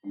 Oh,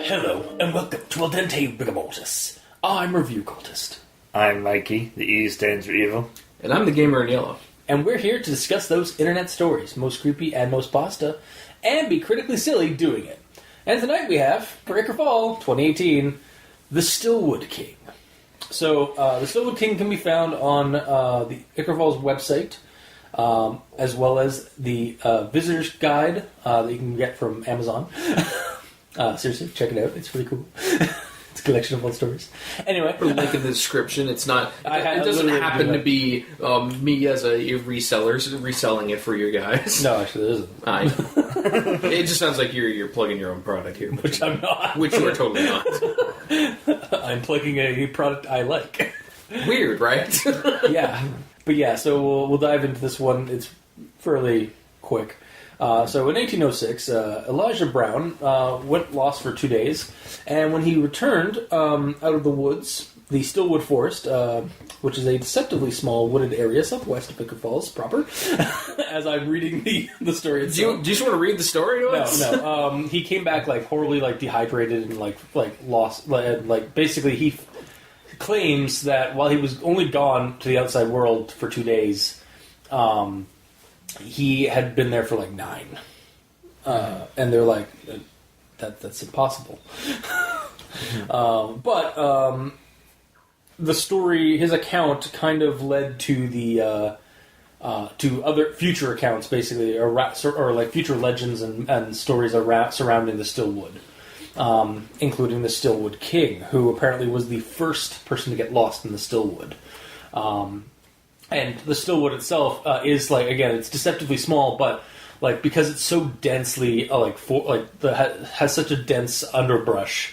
hello, and welcome to Al Dente Rigamortis. I'm Review Cultist. I'm Mikey, the E stands for evil. And I'm the gamer in yellow. And we're here to discuss those internet stories, most creepy and most pasta, and be critically silly doing it. And tonight we have, for Ichor Fall 2018, the Stillwood King. So, the Stillwood King can be found on the Ichor Fall's website, as well as the visitor's guide that you can get from Amazon. Seriously, check it out. It's pretty cool. It's a collection of old stories. Anyway. Put a link in the description. It's not... It doesn't happen to be me as a reseller reselling it for you guys. No, actually, there isn't. I know. It just sounds like you're plugging your own product here. Which I'm not. Which you are totally not. I'm plugging a product I like. Weird, right? Yeah. But yeah, so we'll dive into this one. It's fairly quick. So in 1806, Elijah Brown went lost for 2 days, and when he returned out of the woods, the Stillwood Forest, which is a deceptively small wooded area southwest of Ichor Falls proper, as I'm reading the story itself. Do you just want to read the story to us? No. He came back horribly dehydrated and lost, and basically he claims that while he was only gone to the outside world for 2 days, he had been there for 9. And they're like, that's impossible. But the story, his account, kind of led to the to other future accounts, basically, or future legends and stories surrounding the Stillwood, including the Stillwood King, who apparently was the first person to get lost in the Stillwood. And the Stillwood itself is again, it's deceptively small, but because it's so densely has such a dense underbrush,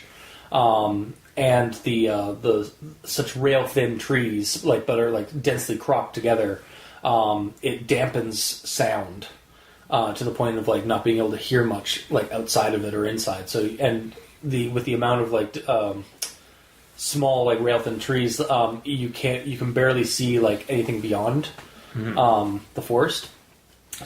and the such rail thin trees that are densely cropped together, it dampens sound to the point of not being able to hear much outside of it or inside. So with the amount of small rail thin trees, you can barely see anything beyond the forest.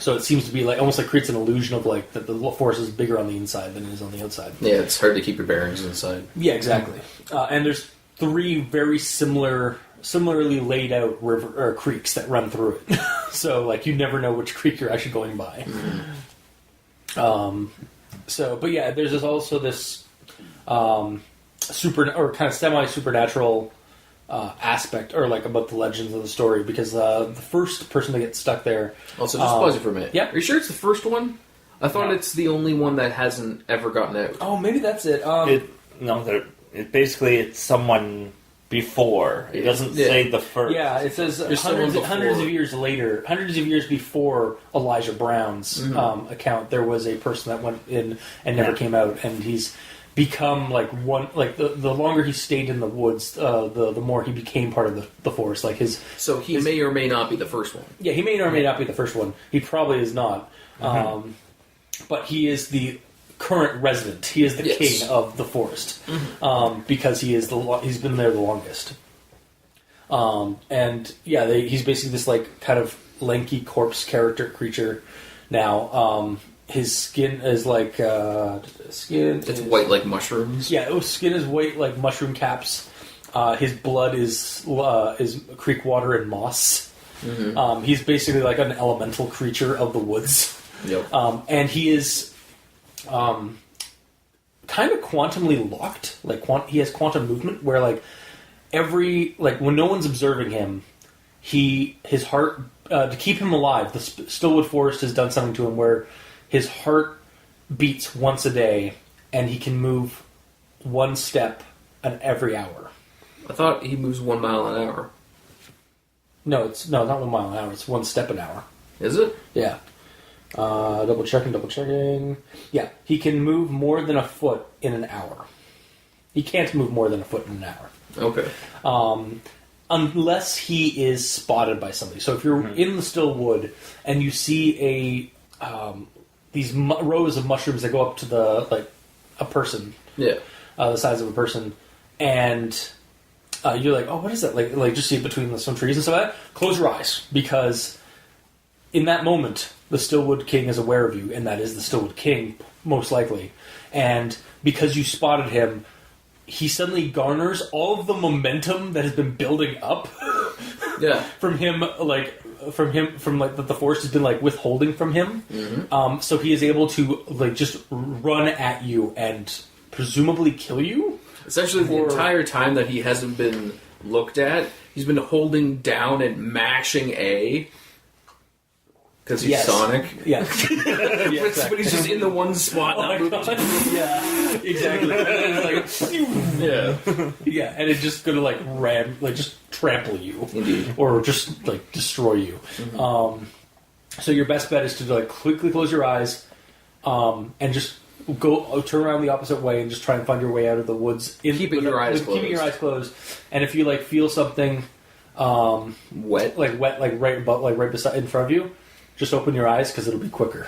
So it seems to be almost creates an illusion of that the forest is bigger on the inside than it is on the outside. Yeah, it's hard to keep your bearings inside. Yeah, exactly. And there's 3 very similarly laid out river or creeks that run through it. So you never know which creek you're actually going by. But yeah, there's also this super or kind of semi-supernatural aspect, or about the legends of the story, because the first person to get stuck there. Also, just pause it for a minute. Yeah, are you sure it's the first one? I thought it's the only one that hasn't ever gotten out. Oh, maybe that's it. It's someone before. It doesn't say the first. Yeah, it says hundreds of years later, hundreds of years before Elijah Brown's account, there was a person that went in and never came out, and he's become the longer he stayed in the woods, the more he became part of the forest. So he may or may not be the first one. Yeah, he may or may not be the first one. He probably is not. But he is the current resident. He is the king of the forest, because he's been there the longest. He's basically this kind of lanky corpse creature now. His skin is It's white like mushrooms. Yeah, his skin is white like mushroom caps. His blood is creek water and moss. He's basically an elemental creature of the woods. Yep. And he is kind of quantumly locked. He has quantum movement where when no one's observing him, his heart to keep him alive. The Stillwood Forest has done something to him where his heart beats once a day, and he can move 1 step every hour. I thought he moves 1 mile an hour. No, not 1 mile an hour. It's 1 step an hour. Is it? Yeah. Double checking. Yeah, he can move more than a foot in an hour. He can't move more than a foot in an hour. Okay. Unless he is spotted by somebody. So if you're in the Stillwood and you see these rows of mushrooms that go up to a person, the size of a person, and you're like, oh, what is that? Like just see it between some trees and stuff like that. Close your eyes, because in that moment, the Stillwood King is aware of you, and that is the Stillwood King, most likely. And because you spotted him, he suddenly garners all of the momentum that has been building up from him, that the forest has been withholding from him. Mm-hmm. So he is able to just run at you and presumably kill you. Essentially, the entire time that he hasn't been looked at, he's been holding down and mashing A. Because he's Sonic. Yeah. But he's just in the one spot. Yeah, exactly. Yeah, and it's just going to just trample you. Indeed. Or just destroy you. Mm-hmm. So your best bet is to quickly close your eyes and just turn around the opposite way and just try and find your way out of the woods. Keeping your eyes closed. And if you feel something wet, right beside in front of you, just open your eyes, because it'll be quicker.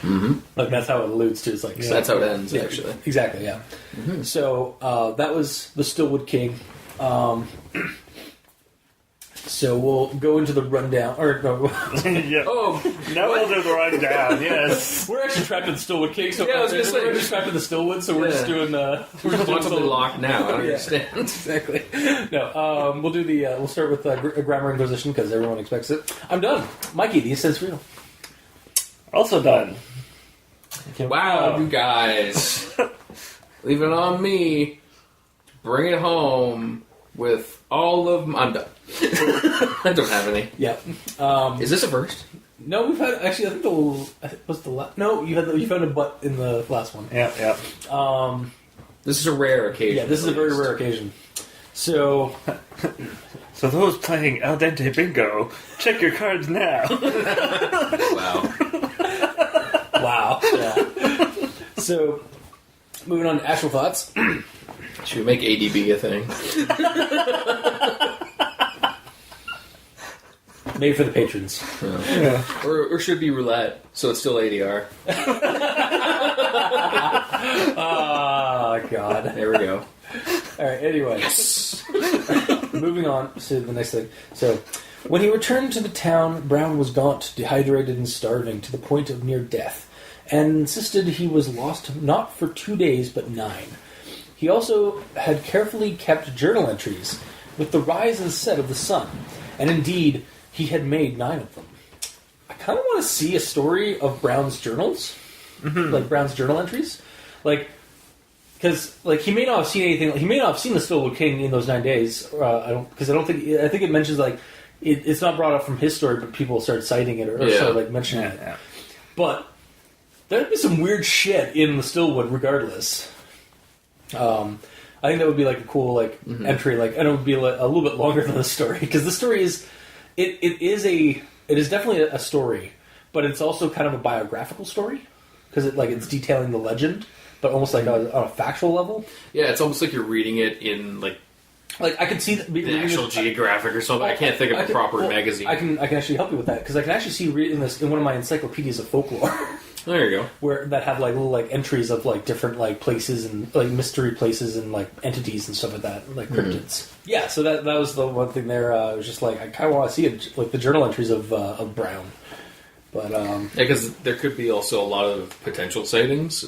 Mm-hmm. That's how it alludes to. It's that's how it ends, actually. Exactly, yeah. Mm-hmm. So that was the Stillwood King. So we'll go into the rundown. Yeah. Oh, now we'll do the rundown. Yes, we're actually trapped in the Stillwood King. So I was going to say we're just trapped in the Stillwood. So we're just doing we're just doing locked now. I don't understand exactly. No, we'll do the. We'll start with Grammar Inquisition, because everyone expects it. I'm done. Mikey, the instance real. Also done. Wow, you guys, leave it on me. Bring it home with all of. I'm done. I don't have any. Yeah. Is this a first? No, we've had actually. I think was the last. No, you found a butt in the last one. Yeah. This is a rare occasion. Yeah, this is a very rare occasion. So, so those playing Al Dente Bingo, check your cards now. Wow. Wow. Yeah. So, moving on to actual thoughts. Should we make ADB a thing? Made for the patrons. Yeah. Or should it be roulette, so it's still ADR. Oh, God. There we go. Alright, anyway. Yes! Moving on to the next thing. So, when he returned to the town, Brown was gaunt, dehydrated, and starving to the point of near death, and insisted he was lost not for 2 days, but 9. He also had carefully kept journal entries with the rise and set of the sun, and indeed, he had made 9 of them. I kind of want to see a story of Brown's journals, Brown's journal entries, because he may not have seen anything. He may not have seen the Stillwood King in those 9 days. I think it mentions it's not brought up from his story, but people started citing it or mentioning it. Yeah. But there'd be some weird shit in the Stillwood, regardless. I think that would be a cool entry, and it would be a little bit longer than the story, because the story is. It is definitely a story, but it's also kind of a biographical story, because it's detailing the legend, but almost on a factual level. Yeah, it's almost like you're reading it in I could see the National Geographic or something. I can't think of a proper magazine. I can actually help you with that, because I can actually see reading this in one of my encyclopedias of folklore. There you go. Where that have little entries of different places and mystery places and entities and stuff like that, cryptids. Yeah, so that was the one thing there. I was just I kind of want to see it, the journal entries of Brown. But because there could be also a lot of potential sightings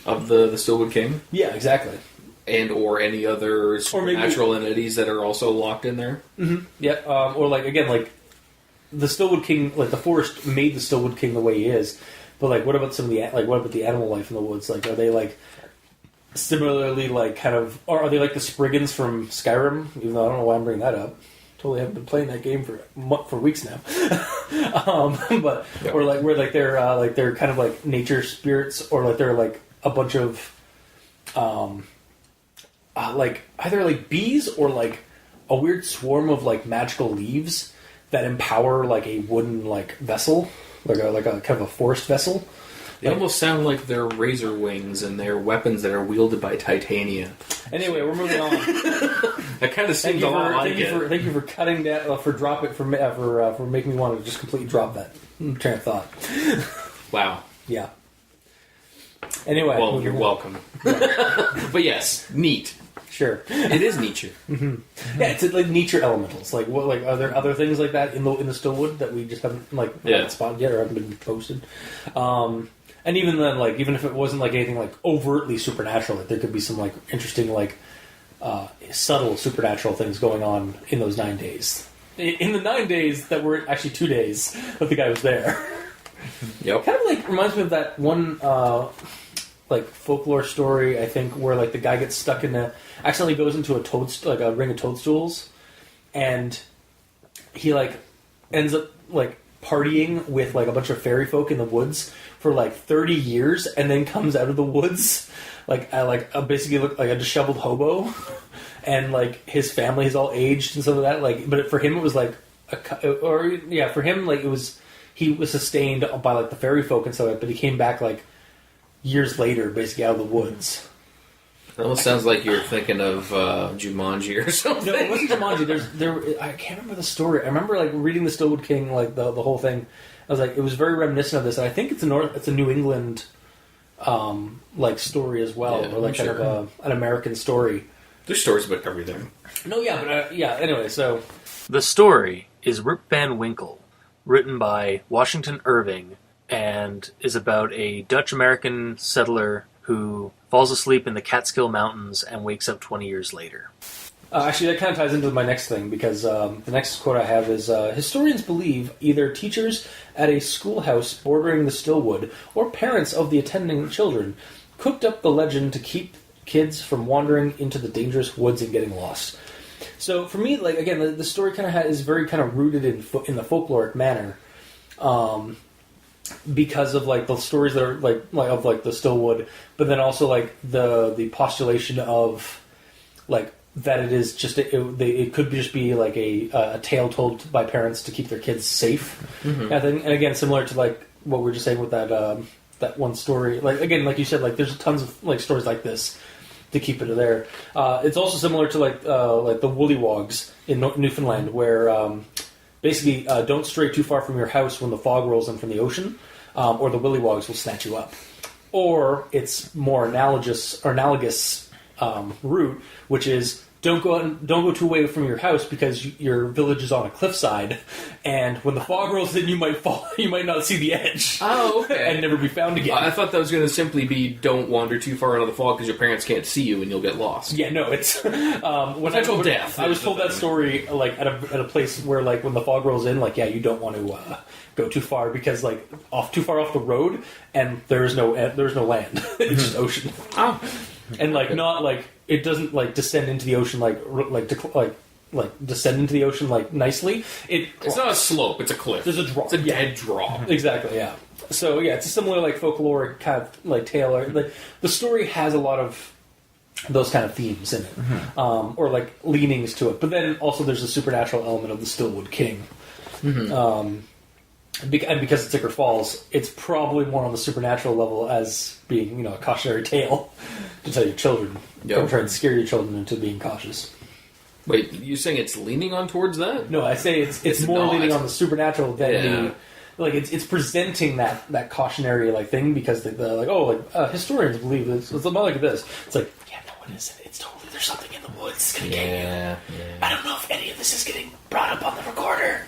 of the Stillwood King. Yeah, exactly. And or any other supernatural entities that are also locked in there. Mm-hmm. Yeah, or the Stillwood King, the forest made the Stillwood King the way he is. But what about some of the what about the animal life in the woods? Are they similarly or are they the Spriggans from Skyrim? Even though I don't know why I'm bringing that up. Totally haven't been playing that game for weeks now. But yeah. Or where they're kind of nature spirits, or they're a bunch of either bees or a weird swarm of magical leaves that empower a wooden vessel. Like a kind of a forest vessel. They almost sound like they're razor wings, and they're weapons that are wielded by titania. Anyway, we're moving on. That kind of seems a lot like it. Thank you for cutting that for making me want to just completely drop that train of thought. Wow. Yeah. Anyway. Well, you're welcome. But yes, neat. Sure. It is nature. Yeah, it's like nature elementals. Like, what? Like, are there other things like that in the Stillwood that we just haven't haven't spotted yet or haven't been posted? And even then, like, even if it wasn't like anything like overtly supernatural, like, there could be some like interesting like subtle supernatural things going on in those 9 days. In the 9 days that were actually 2 days that the guy was there. Yep. Kind of like reminds me of that one like folklore story, I think, where like the guy gets stuck accidentally goes into a ring of toadstools, and he like ends up like partying with like a bunch of fairy folk in the woods for like 30 years, and then comes out of the woods basically look like a disheveled hobo, and like his family is all aged and stuff like that. Like, but for him it was like for him like it was he was sustained by like the fairy folk and stuff, but he came back like years later, basically out of the woods. It almost sounds like you're thinking of Jumanji or something. No, it wasn't Jumanji. I can't remember the story. I remember like reading the Stillwood King, like the whole thing. I was like, it was very reminiscent of this, and I think it's a New England like story as well, or like kind of an American story. There's stories about everything. No, yeah, but anyway, so The story is Rip Van Winkle, written by Washington Irving, and is about a Dutch-American settler who falls asleep in the Catskill Mountains and wakes up 20 years later. Actually, that kind of ties into my next thing, because the next quote I have is, historians believe either teachers at a schoolhouse bordering the Stillwood or parents of the attending children cooked up the legend to keep kids from wandering into the dangerous woods and getting lost. So for me, like, again, the story kind of is very kind of rooted in the folkloric manner, because of like the stories that are like of like the Stillwood, but then also like the postulation of like that it is just it could just be like a tale told by parents to keep their kids safe. Mm-hmm. And again, similar to like what we were just saying with that one story. Like again, like you said, like there's tons of like stories like this to keep it there. It's also similar to like the Woollywogs in Newfoundland, where basically don't stray too far from your house when the fog rolls in from the ocean, or the Woollywogs will snatch you up. Or it's more analogous route, which is don't go too away from your house because your village is on a cliffside, and when the fog rolls in, you might fall. You might not see the edge. Oh, okay. And never be found again. I thought that was going to simply be don't wander too far into the fog because your parents can't see you and you'll get lost. Yeah, no, it's potential death. I was told that story like at a place where like when the fog rolls in, like you don't want to go too far because like too far off the road, and there's no land. It's just ocean. Oh, and like not like it doesn't like descend into the ocean like descend into the ocean like nicely. It's not a slope; it's a cliff. There's a drop. It's a dead drop. Exactly. Yeah. So yeah, it's a similar like folkloric kind of like tale. Like the story has a lot of those kind of themes in it, or like leanings to it. But then also there's a supernatural element of the Stillwood King. Mm-hmm. And because it's Ichor Falls, it's probably more on the supernatural level as being, a cautionary tale to tell your children. Yep. Don't try and scare your children into being cautious. Wait, you saying it's leaning on towards that? No, I say it's more leaning on the supernatural than it's presenting that cautionary like thing because historians believe this. It's about like this. It's like, yeah, no, what is it? It's totally there's something in the woods that's gonna get you. I don't know if any of this is getting brought up on the recorder.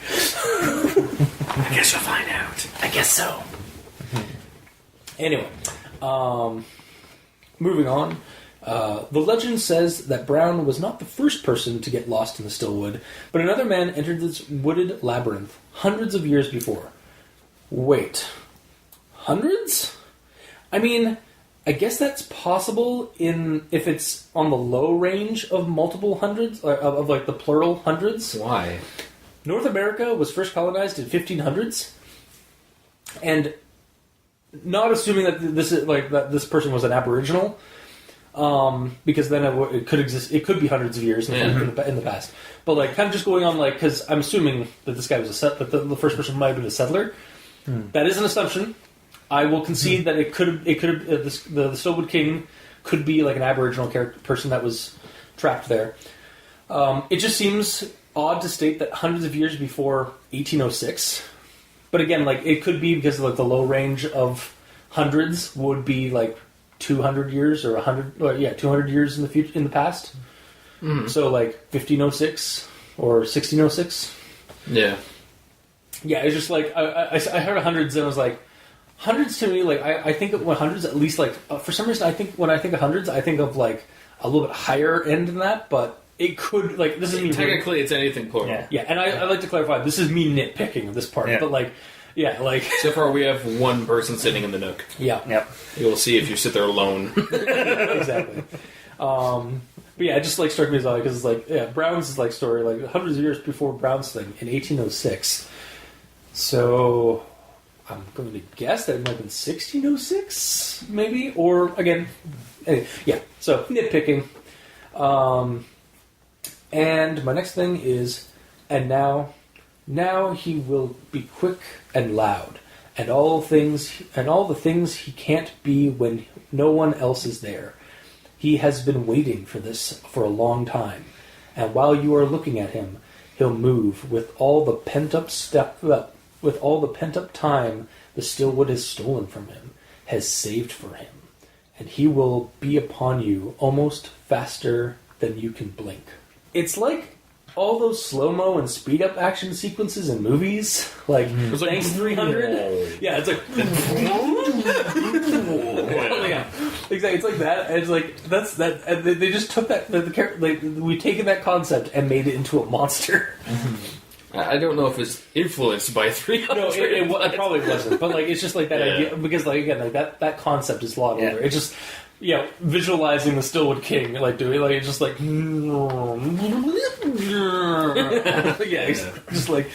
I guess you'll find out. I guess so. Anyway, moving on. The legend says that Brown was not the first person to get lost in the Stillwood, but another man entered this wooded labyrinth hundreds of years before. Wait. Hundreds? I mean, I guess that's possible if it's on the low range of multiple hundreds, of like the plural hundreds. Why? North America was first colonized in 1500s, and not assuming that this is like that this person was an Aboriginal, because then it could exist. It could be hundreds of years in the past. But like, kind of just going on like because I'm assuming that this guy was that the first person might have been a settler. That is an assumption. I will concede that it could have the Stillwood King could be like an Aboriginal person that was trapped there. It just seems odd to state that hundreds of years before 1806, but again, like it could be because of like the low range of hundreds would be like 200 years or 100, 200 years in the future, in the past. So like 1506 or 1606. Yeah. Yeah, it's just like I heard hundreds and I was like, hundreds to me, like I think of when hundreds at least like for some reason I think when I think of hundreds I think of like a little bit higher end than that, but it could like this is me technically it's anything plural. Yeah, and I like to clarify this is me nitpicking this part, but like so far we have one person sitting in the nook. Yeah, Yep. You'll see if you sit there alone. Exactly. But yeah, it just like struck me as odd because it's like Brown's like story like hundreds of years before Brown's thing in 1806. So I'm going to guess that it might have been 1606, maybe, or again, anyway, yeah. So nitpicking. And my next thing is, and now he will be quick and loud, and all the things he can't be when no one else is there. He has been waiting for this for a long time, and while you are looking at him, he'll move with all the pent up time the Stillwood has stolen from him, has saved for him, and he will be upon you almost faster than you can blink. It's like all those slow-mo and speed-up action sequences in movies, like Thanks 300. Yeah, it's like... yeah, exactly. It's like that. And it's like, that's that. And they just took that... we've taken that concept and made it into a monster. I don't know if it's influenced by 300. No, it probably wasn't. But like, it's just like that idea, because like again, like that concept is a lot older. It's just visualizing the Stillwood King, like doing like it's just like just like.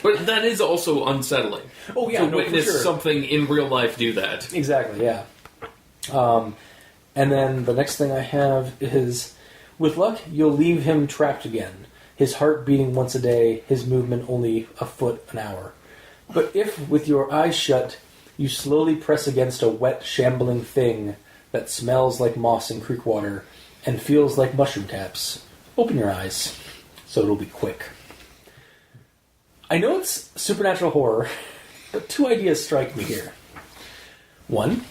But that is also unsettling. Oh yeah, to witness something in real life do that. Exactly. Yeah. And then the next thing I have is, with luck, you'll leave him trapped again. His heart beating once a day, his movement only a foot an hour. But if, with your eyes shut, you slowly press against a wet, shambling thing that smells like moss and creek water and feels like mushroom taps, open your eyes, so it'll be quick. I know it's supernatural horror, but two ideas strike me here. One,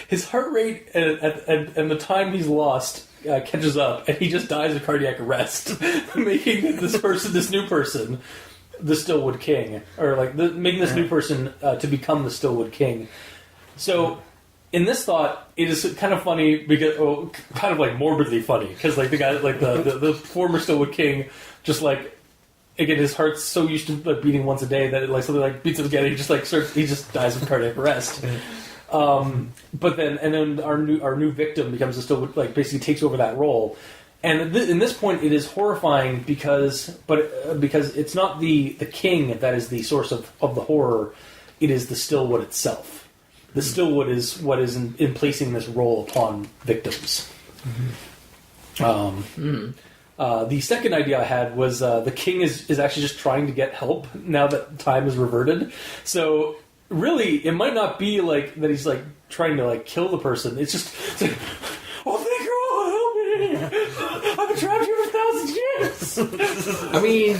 his heart rate and the time he's lost catches up, and he just dies of cardiac arrest, making this new person, the Stillwood King, or like making this new person to become the Stillwood King. So, in this thought, it is kind of funny because, kind of like morbidly funny, because like the guy, like the former Stillwood King, just like, again, his heart's so used to like beating once a day that it like something like beats him again. He just dies of cardiac arrest. But then our new victim becomes a Stillwood, like basically takes over that role. And in this point, it is horrifying because it's not the king that is the source of the horror. It is the Stillwood itself. The Stillwood is what is in placing this role upon victims. The second idea I had was the king is actually just trying to get help now that time is reverted. So really, it might not be like that he's like trying to like kill the person. It's like, oh, thank you, help me! I've been trapped here for 1,000 years. I mean,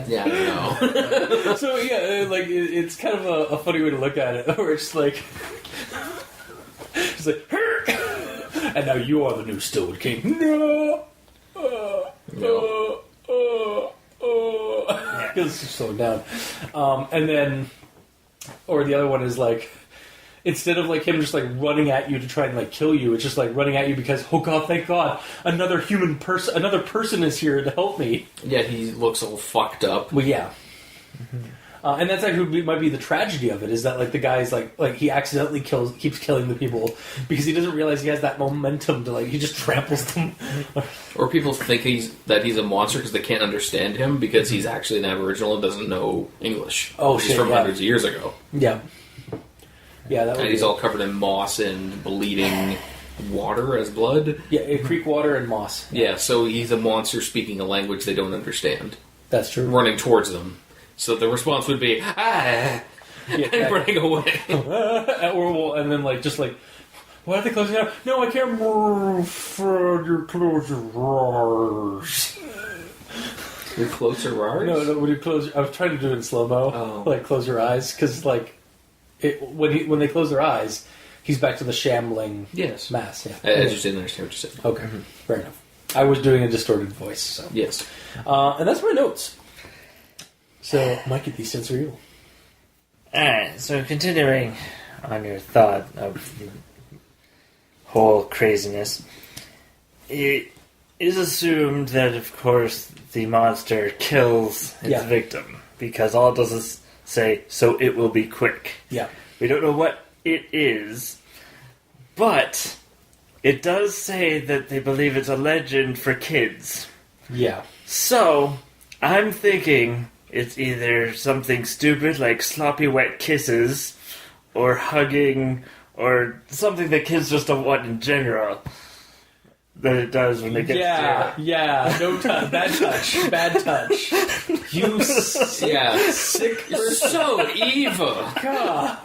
no. So yeah, like it's kind of a funny way to look at it, where it's like, and now you are the new Stillwood King. No. Because it's just slowing down. And then, or the other one is like, instead of like him just like running at you to try and like kill you, it's just like running at you because, oh god, thank god, another person is here to help me. Yeah, he looks all fucked up. Well, yeah. And that's actually might be the tragedy of it, is that like the guy's like he accidentally keeps killing the people because he doesn't realize he has that momentum to like he just tramples them. Or people think that he's a monster because they can't understand him because he's actually an Aboriginal and doesn't know English. Oh, he's from hundreds of years ago. Yeah. Yeah, that. And he's all covered in moss and bleeding water as blood. Yeah, creek water and moss. Yeah, so he's a monster speaking a language they don't understand. That's true. Running towards them. So the response would be, and running away. And then like, just like, why are they closing down? No, I can't move for your close your doors. With closer eyes? No, when you close... I was trying to do it in slow-mo. Oh. Like, close your eyes. Because, like, when they close their eyes, he's back to the shambling Yes. mass. Yeah. I just didn't understand what you said. Okay, fair enough. I was doing a distorted voice, so... Yes. And that's my notes. So, Mike, get these sensory evil. Alright, so continuing on your thought of the whole craziness, it is assumed that, of course, the monster kills its Yeah. victim, because all it does is say, so it will be quick. Yeah. We don't know what it is, but it does say that they believe it's a legend for kids. Yeah. So, I'm thinking it's either something stupid like sloppy wet kisses, or hugging, or something that kids just don't want in general. That it does when they get Yeah. No touch. Bad touch. Bad touch. You sick. You're so evil. God.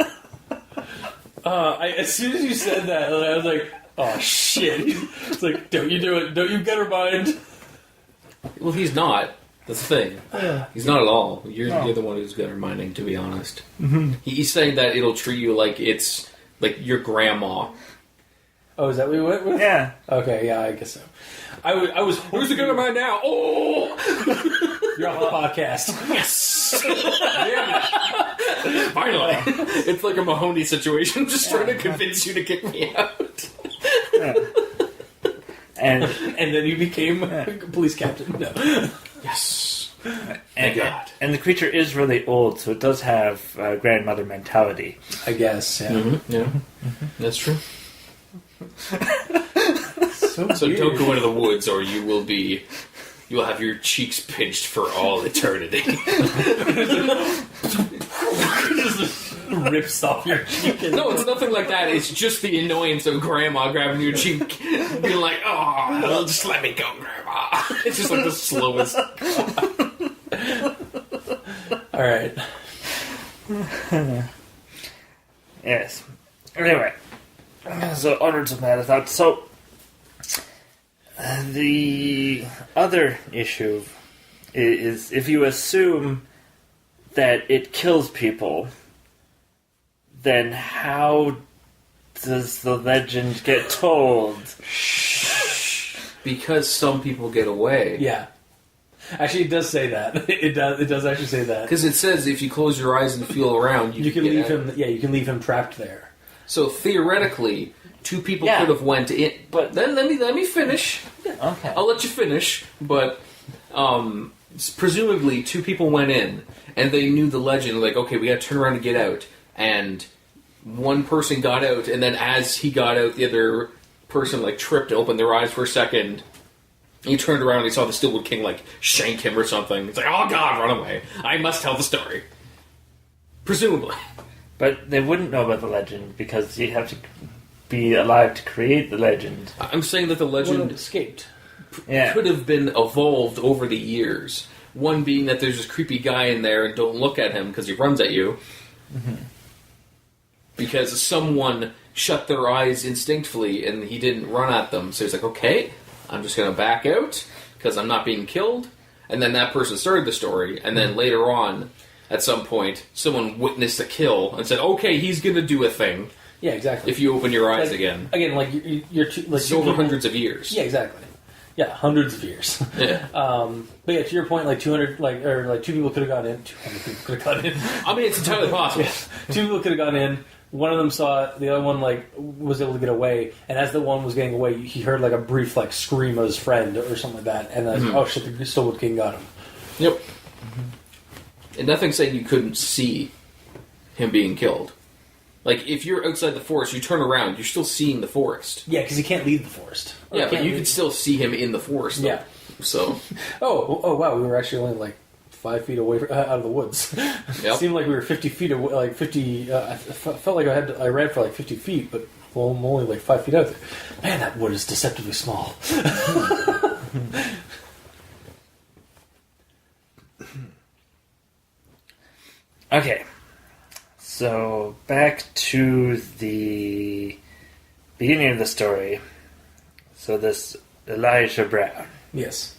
As soon as you said that, I was like, oh shit. It's like, don't you do it. Don't you get her mind. Well, he's not. That's the thing. He's not at all. You're the one who's got her minding, to be honest. Mm-hmm. He's saying that it'll treat you like it's like your grandma. Oh, is that what we went with? Yeah. Okay, yeah, I guess so. I was Who's the good of mine now? Oh! You're off the podcast. Yes! Damn it. Finally. It's like a Mahoney situation. I'm just trying to convince you to kick me out. Yeah. And then you became police captain. No. Yes. and, God. and the creature is really old, so it does have grandmother mentality. I guess, yeah. Mm-hmm. Yeah. Mm-hmm. That's true. So So don't go into the woods or you will have your cheeks pinched for all eternity. rips off your cheek. No, it's nothing like that. It's just the annoyance of grandma grabbing your cheek, being like, oh, just let me go, grandma. It's just like the slowest. Alright. Yes. Anyway, so onwards with that, I thought. So, the other issue is if you assume that it kills people, then how does the legend get told? Because some people get away. Yeah. Actually, it does say that. It does actually say that. Because it says if you close your eyes and feel around, You can get leave out. him. Yeah, you can leave him trapped there. So theoretically, two people Yeah. could have went in. But then let me finish. Okay. I'll let you finish. But presumably, two people went in and they knew the legend. Like, okay, we got to turn around and get out. And one person got out, and then as he got out, the other person like tripped, opened their eyes for a second. He turned around and he saw the Stillwood King like shank him or something. It's like, oh god, run away! I must tell the story. Presumably. But they wouldn't know about the legend because you have to be alive to create the legend. I'm saying that the One legend escaped. Yeah. could have been evolved over the years. One being that there's this creepy guy in there and don't look at him because he runs at you. Mm-hmm. Because someone shut their eyes instinctively and he didn't run at them. So he's like, okay, I'm just going to back out because I'm not being killed. And then that person started the story. And then later on, at some point, someone witnessed a kill and said, okay, he's going to do a thing Yeah, exactly. if you open your eyes Like, again. Again, like you're two, like It's two over people- hundreds of years. Yeah, exactly. Yeah, hundreds of years. Yeah. But yeah, to your point, like 200, like two people could have gone in. 200 people could have gone in. I mean, it's entirely possible. Two people could have gone in. One of them saw it. The other one like was able to get away. And as the one was getting away, he heard like a brief like scream of his friend or something like that. And then oh shit, the Stillwood King got him. Yep. And nothing's saying you couldn't see him being killed. Like, if you're outside the forest, you turn around, you're still seeing the forest. Yeah, because he can't leave the forest. Or Yeah, he but can't you leave- can still see him in the forest, though. Yeah. So, Oh wow, we were actually only like 5 feet away out of the woods. Yep. It seemed like we were 50 feet away, like 50. I felt like I ran for like 50 feet, but well, I'm only like 5 feet out there. Man, that wood is deceptively small. Okay. So, back to the beginning of the story. So, this Elijah Brown. Yes.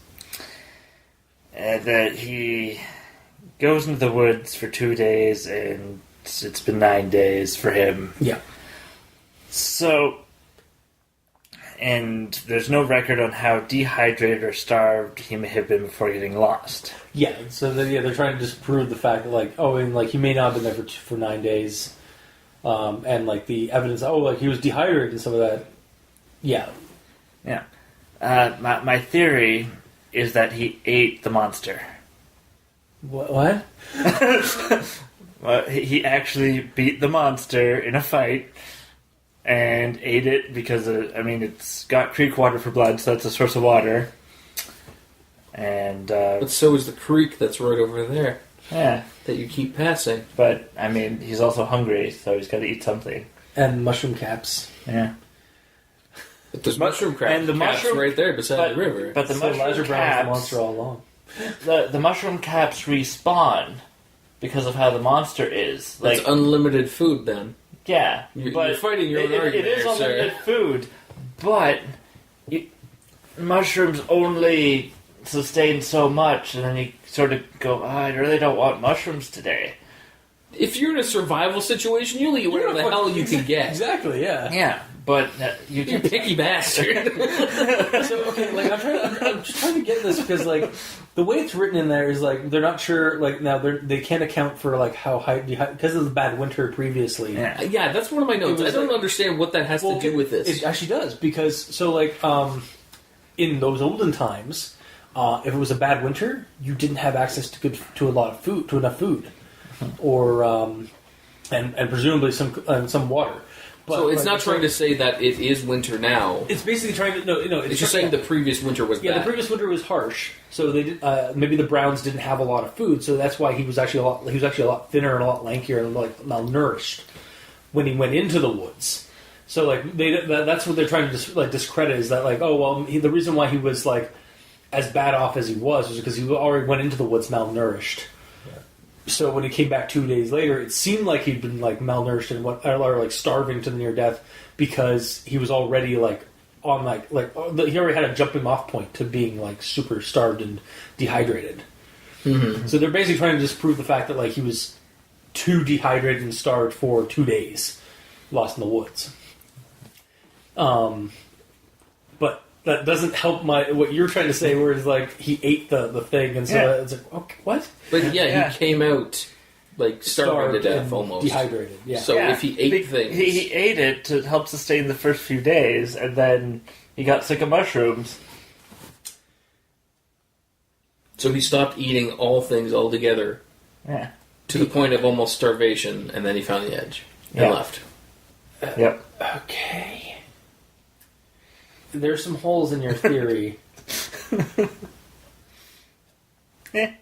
that he goes into the woods for 2 days, and it's been 9 days for him. Yeah. So, and there's no record on how dehydrated or starved he may have been before getting lost. Yeah, so they're trying to disprove the fact that, like, he may not have been there for 9 days. And, like, the evidence, he was dehydrated and some of that. Yeah. Yeah. My theory is that he ate the monster. What? Well, he actually beat the monster in a fight and ate it because, it's got creek water for blood, so that's a source of water. And, But so is the creek that's right over there yeah. that you keep passing. But, he's also hungry, so he's got to eat something. And mushroom caps. Yeah. But there's mushroom crab and the caps mushroom- right there beside the river. But the So Elijah mushroom Brown's the caps... monster all along. The mushroom caps respawn because of how the monster is. That's unlimited food then. Yeah, You're fighting your own it argument is there, unlimited sir. food, but mushrooms only sustain so much, and then you sort of go, I really don't want mushrooms today. If you're in a survival situation, you'll eat whatever the hell you can get. Exactly, yeah. Yeah, but you You can picky bastard. So, okay, like, I'm just trying to get this because, like, the way it's written in there is, like, they're not sure, like, now they can't account for, like, how high, because of the bad winter previously. Yeah. Yeah, that's one of my notes. It I was don't like- understand what that has to do with this. It actually does, because, so, like, in those olden times, if it was a bad winter, you didn't have access to enough food, or and presumably some water. But, so it's not trying to say that it is winter now. It's basically trying to no. It's just saying the previous winter was yeah. bad. The previous winter was harsh, so they did, maybe the Browns didn't have a lot of food, so that's why he was actually a lot thinner and a lot lankier and like malnourished when he went into the woods. So like that's what they're trying to discredit is that like the reason why he was like as bad off as he was because he already went into the woods malnourished. So when he came back 2 days later, it seemed like he'd been like malnourished and or like starving to the near death because he was already like on he already had a jumping off point to being like super starved and dehydrated. Mm-hmm. So they're basically trying to disprove the fact that like he was too dehydrated and starved for 2 days, lost in the woods. But that doesn't help what you're trying to say, where it's like he ate the thing, and so it's like, okay, what? But yeah, he came out like starving to death and almost. dehydrated. Yeah. So if he ate things, he ate it to help sustain the first few days, and then he got sick of mushrooms. so he stopped eating all things altogether Yeah. to the point of almost starvation, and then he found the edge and left. Yep. Okay. There's some holes in your theory. Yeah.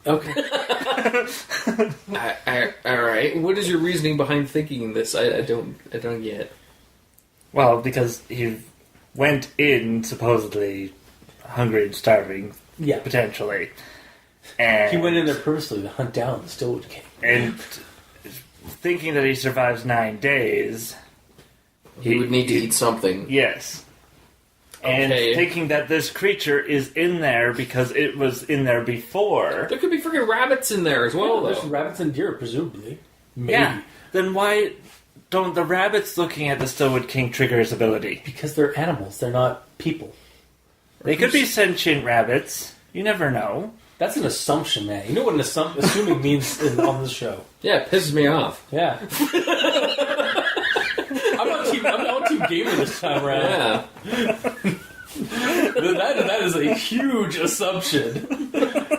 Okay. All right. What is your reasoning behind thinking this? I don't get. Well, because he went in supposedly hungry and starving, Yeah. potentially, and He went in there purposely to hunt down the Stillwood King. and thinking that he survives 9 days. He would need to eat something. Yes. And Okay. thinking that this creature is in there because it was in there before. There could be freaking rabbits in there as well, There's though. rabbits and deer, presumably. Maybe. Yeah. Then why don't the rabbits looking at the Stillwood King trigger his ability? Because they're animals. They're not people. They could be sentient rabbits. You never know. That's an assumption, man. You know what assuming means on this show. Yeah, it pisses me off. Yeah. I'm on Team Gamer this time around. Yeah. That is a huge assumption.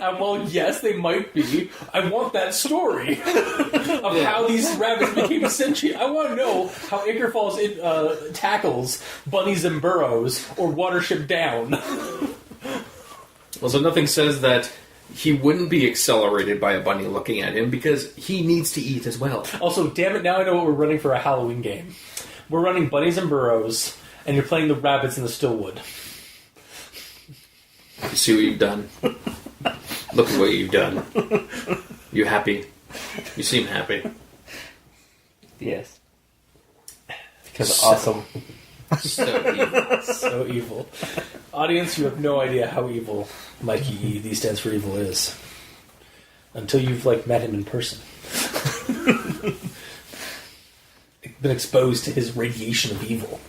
Well, yes, they might be. I want that story of how these rabbits became sentient. I want to know how Ichor Falls tackles bunnies and burrows or Watership Down. Well, so nothing says that he wouldn't be accelerated by a bunny looking at him because he needs to eat as well. Also, damn it, now I know what we're running for a Halloween game. We're running bunnies and burrows, and you're playing the rabbits in the Stillwood. You see what you've done? Look at what you've done. You happy? You seem happy. Yes. Because awesome. So evil. So evil. Audience, you have no idea how evil Mikey E, D stands for evil, is. Until you've, met him in person. Been exposed to his radiation of evil.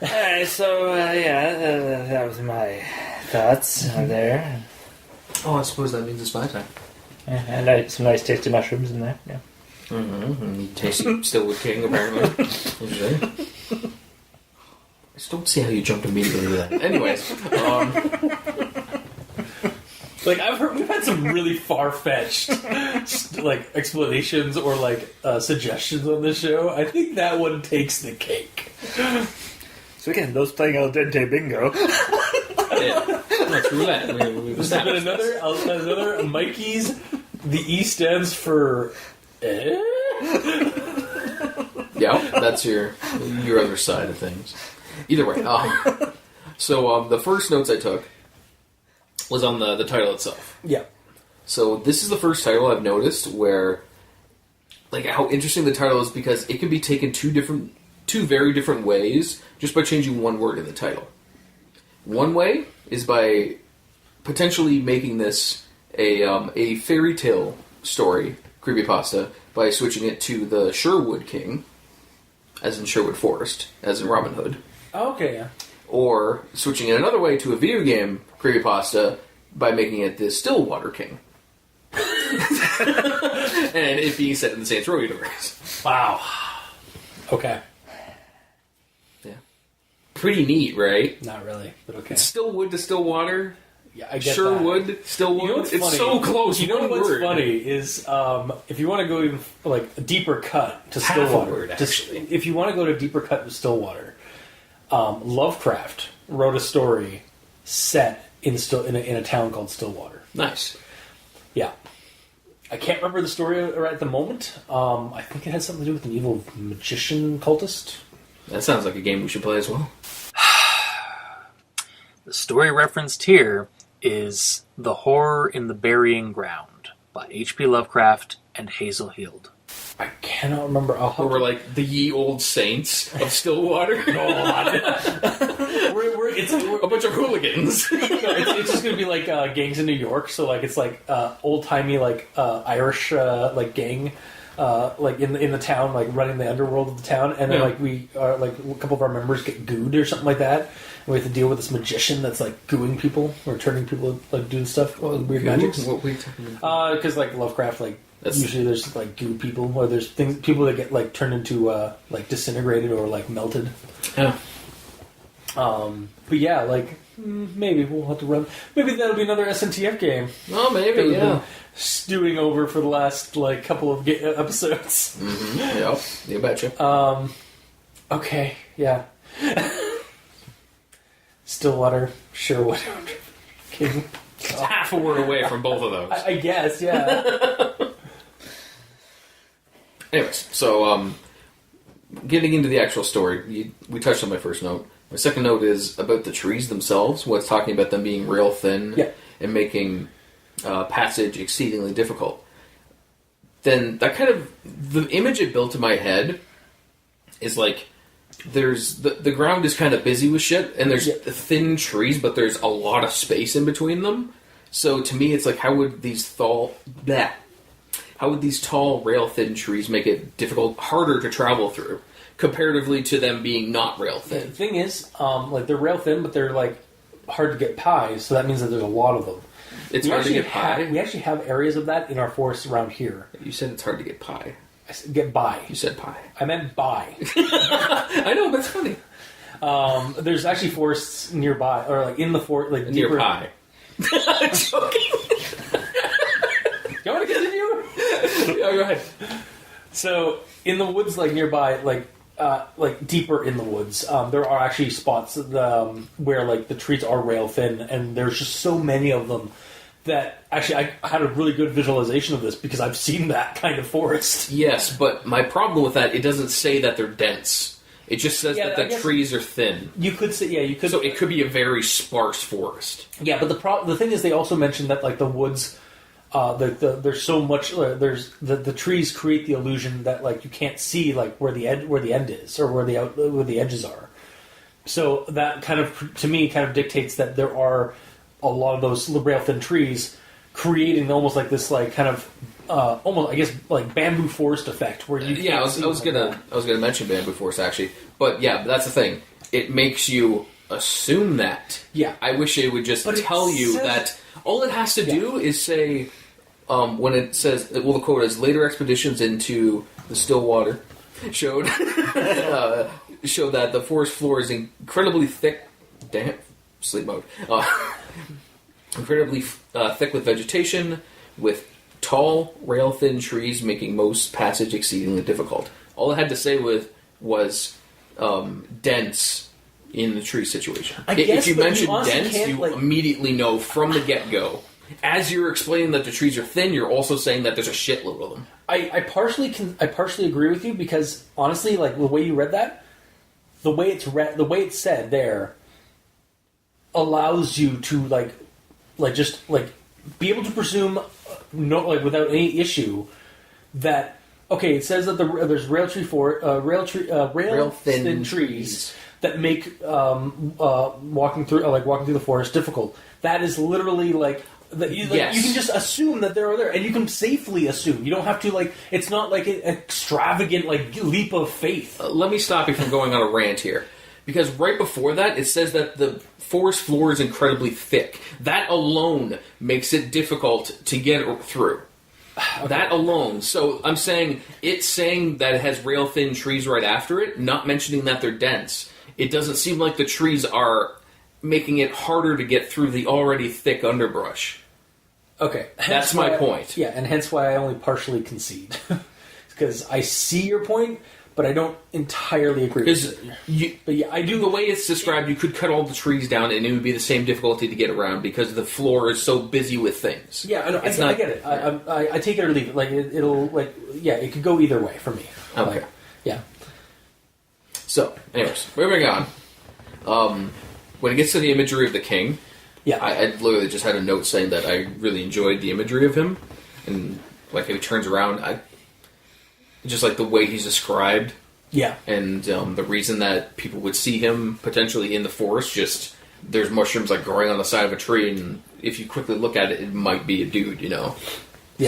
Alright, so, that was my thoughts there. Oh, I suppose that means it's my time. And some nice tasty mushrooms in there, yeah. Mm-hmm. Tasty Stillwood King, apparently. Interesting. I just don't see how you jumped immediately to that. Anyways, we've had some really far-fetched, explanations or, suggestions on this show. I think that one takes the cake. So again, those playing al dente bingo. yeah, that's roulette. We've There's been established another Mikey's. The E stands for. Yeah, that's your other side of things. Either way, so the first notes I took was on the title itself. Yeah. So this is the first title I've noticed where, how interesting the title is because it can be taken two very different ways just by changing one word in the title. One way is by potentially making this a fairy tale story, creepypasta, by switching it to the Sherwood King, as in Sherwood Forest, as in Robin Hood. Oh, okay, yeah. Or switching it another way to a video game creepypasta by making it the Stillwater King. And it being set in the Saints Row universe. Wow. Okay. Yeah. Pretty neat, right? Not really, but okay. Stillwood to Stillwater. Yeah, I get Sherwood, that. Stillwood. You know what's it's funny? so close. You know one what's word. funny is if you want to go even a deeper cut to Half a Stillwater. word, actually. If you want to go to a deeper cut to Stillwater, Lovecraft wrote a story set in a town called Stillwater. Nice. Yeah. I can't remember the story right at the moment. I think it had something to do with an evil magician cultist. That sounds like a game we should play as well. The story referenced here is The Horror in the Burying Ground by H.P. Lovecraft and Hazel Hield. I cannot remember. Or we're like the ye old saints of Stillwater. It's a bunch of hooligans. it's just going to be like gangs in New York. So it's old timey Irish gang. In the town, running the underworld of the town, and then we are a couple of our members get gooed or something like that, and we have to deal with this magician that's gooing people or turning people doing stuff, weird magics. What were you talking about? Because Lovecraft, usually there's goo people, or there's people that get turned into disintegrated or melted. Yeah. But yeah, maybe we'll have to run. Maybe that'll be another SNTF game. Oh, maybe, that we've yeah. been stewing over for the last couple of episodes. Mm-hmm. Yep, you betcha. Okay, yeah. Stillwater, Sherwood, King. It's half a word away from both of those. I guess, yeah. Anyways, so getting into the actual story, we touched on my first note. My second note is about the trees themselves. What's talking about them being rail thin and making passage exceedingly difficult. Then that the image it built in my head is there's the ground is kind of busy with shit, and there's thin trees, but there's a lot of space in between them. So to me, it's how would these tall rail thin trees make it harder to travel through, comparatively to them being not rail thin? The thing is, they're rail thin, but they're hard to get by, so that means that there's a lot of them. It's hard to get pie? We actually have areas of that in our forests around here. You said it's hard to get pie. I said get by. You said pie. I meant by. I know, but it's funny. There's actually forests nearby, or in the forest, Near deeper. pie. I'm joking. You want to continue? Yeah, go ahead. So in the woods, nearby, deeper in the woods, there are actually spots where the trees are rail thin, and there's just so many of them that actually I had a really good visualization of this because I've seen that kind of forest. Yes, but my problem with that, it doesn't say that they're dense. It just says that the trees are thin. You could say, you could. So it could be a very sparse forest. Yeah, but the thing is, they also mentioned that the woods there's so much. There's the trees create the illusion that like you can't see like where the end is or where the edges are. So that kind of to me kind of dictates that there are a lot of those rail thin trees creating almost like this like kind of almost I guess like bamboo forest effect where you I was gonna mention bamboo forest actually, but yeah, that's the thing. It makes you assume that. Yeah. I wish it would just tell you that all it has to do is say when it says the quote is later expeditions into the Stillwater showed show that the forest floor is incredibly thick. Damn, sleep mode. Incredibly thick with vegetation, with tall, rail-thin trees making most passage exceedingly difficult. All it had to say was dense in the tree situation. If you mention dense, you immediately know from the get-go. As you're explaining that the trees are thin, you're also saying that there's a shitload of them. I partially agree with you because honestly, like the way you read that, the way it's said there allows you to just be able to presume without any issue that okay, it says that there's rail thin trees that make walking through the forest difficult. That is literally yes. You can just assume that they're there, and you can safely assume. You don't have to it's not like an extravagant leap of faith. Let me stop you from going on a rant here, because right before that it says that the forest floor is incredibly thick. That alone makes it difficult to get through. Okay. That alone. So I'm saying it's saying that it has rail thin trees right after it, not mentioning that they're dense. It doesn't seem like the trees are making it harder to get through the already thick underbrush. Okay. That's my point. Yeah, and hence why I only partially concede. Because I see your point, but I don't entirely agree with it. But yeah, I do. The way it's described, you could cut all the trees down and it would be the same difficulty to get around because the floor is so busy with things. Yeah, I get it. I take it or leave it. It could go either way for me. Okay. Yeah. So, anyways, moving on. When it gets to the imagery of the king, I literally just had a note saying that I really enjoyed the imagery of him, and if he turns around, just like the way he's described, and the reason that people would see him potentially in the forest, just there's mushrooms growing on the side of a tree, and if you quickly look at it, it might be a dude, Yeah.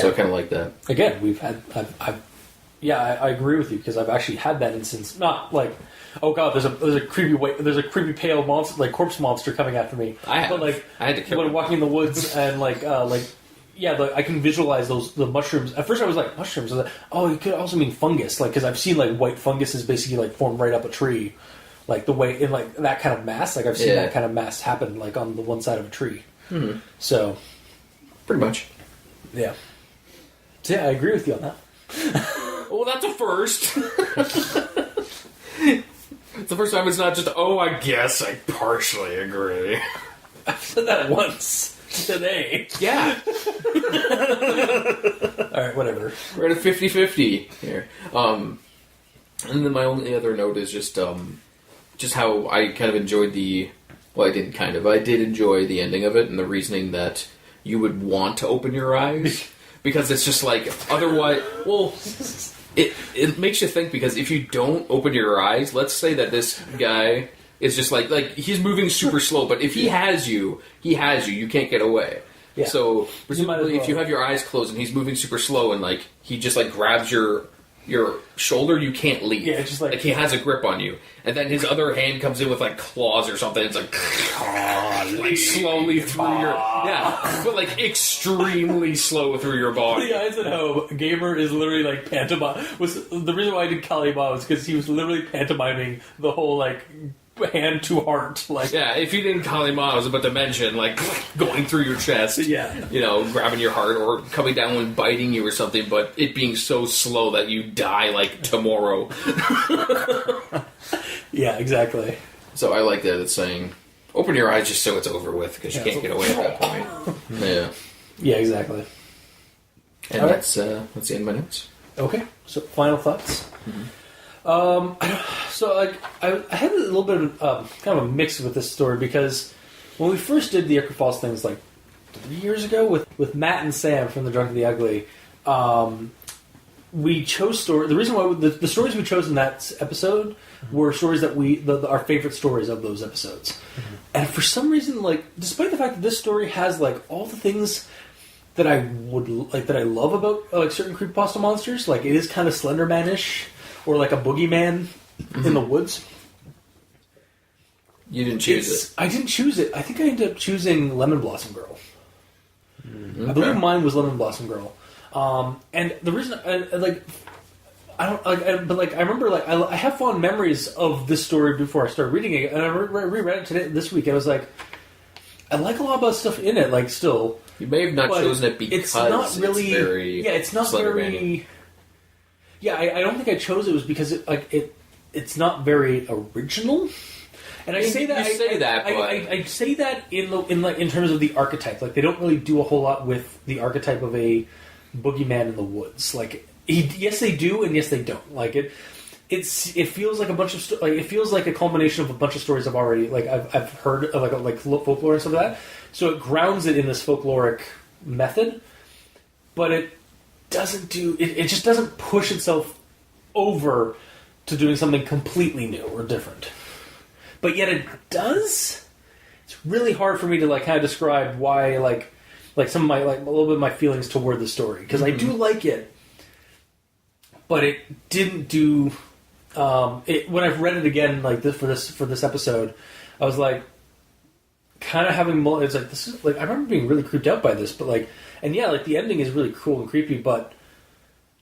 So I kind of like that. Again, I agree with you because I've actually had that instance. Not oh god, there's a creepy pale monster, corpse monster coming after me. I had to kill when him. walking in the woods and I can visualize the mushrooms. At first, I was like mushrooms. I was like, oh, it could also mean fungus, because I've seen white fungus is basically formed right up a tree, the way in that kind of mass. I've seen that kind of mass happen on the one side of a tree. Mm-hmm. So, pretty much, yeah. So yeah, I agree with you on that. Well, that's a first. It's the first time it's not just, I guess I partially agree. I've said that once today. Yeah. Alright, whatever. We're at a 50-50 here. And then my only other note is just how I kind of enjoyed I did enjoy the ending of it and the reasoning that you would want to open your eyes. Because it's just otherwise, It makes you think, because if you don't open your eyes, let's say that this guy is just he's moving super slow, but if he has you, you can't get away. Yeah. So presumably if you have your eyes closed and he's moving super slow and he just grabs your shoulder, you can't leave. Yeah, it's just he has a grip on you. And then his other hand comes in with claws or something. It's slowly through your but extremely slow through your body. The guys at home, Gamer is literally pantomime. The reason why I did Kalima was because he was literally pantomiming the whole hand to heart. If you didn't Kalima, I was about to mention going through your chest. Yeah. Grabbing your heart or coming down and biting you or something, but it being so slow that you die tomorrow. Yeah, exactly. So I like that it's saying, open your eyes just so it's over with, because you can't get away at that point. Yeah. Yeah, exactly. And all that's the end of my notes. Okay, so final thoughts. Mm-hmm. So I had a little bit of kind of a mix with this story, because when we first did the Ichor Falls things 3 years ago with Matt and Sam from The Drunk and the Ugly. We chose story. The reason why the stories we chose in that episode were stories that our favorite stories of those episodes. Mm-hmm. And for some reason, like, despite the fact that this story has like all the things that I love about like certain creepypasta monsters, like it is kind of Slender Man-ish or like a boogeyman in the woods. You didn't choose it. I didn't choose it. I think I ended up choosing Lemon Blossom Girl. Okay. I believe mine was Lemon Blossom Girl. And the reason I remember like I have fond memories of this story before I started reading it, and I reread it this week. And I was like, I like a lot about stuff in it. Like, still, you may have not chosen it because it's not really. It's very it's not very. Yeah, I don't think I chose it was because it's not very original. And I say that I say that in terms of the archetype. Like, they don't really do a whole lot with the archetype of a boogeyman in the woods. Like, yes they do, and yes they don't. Like, it feels like a bunch of it feels like a culmination of a bunch of stories I've already I've heard of like folklore and stuff like that. So it grounds it in this folkloric method, but it doesn't do it just doesn't push itself over to doing something completely new or different. But yet it does. It's really hard for me to like kind of describe why like some of my a little bit of my feelings toward the story, because I do like it, but it didn't do. When I've read it again like this for this episode, I was like kind of having it's like this is like I remember being really creeped out by this, but like and yeah, like the ending is really cool and creepy, but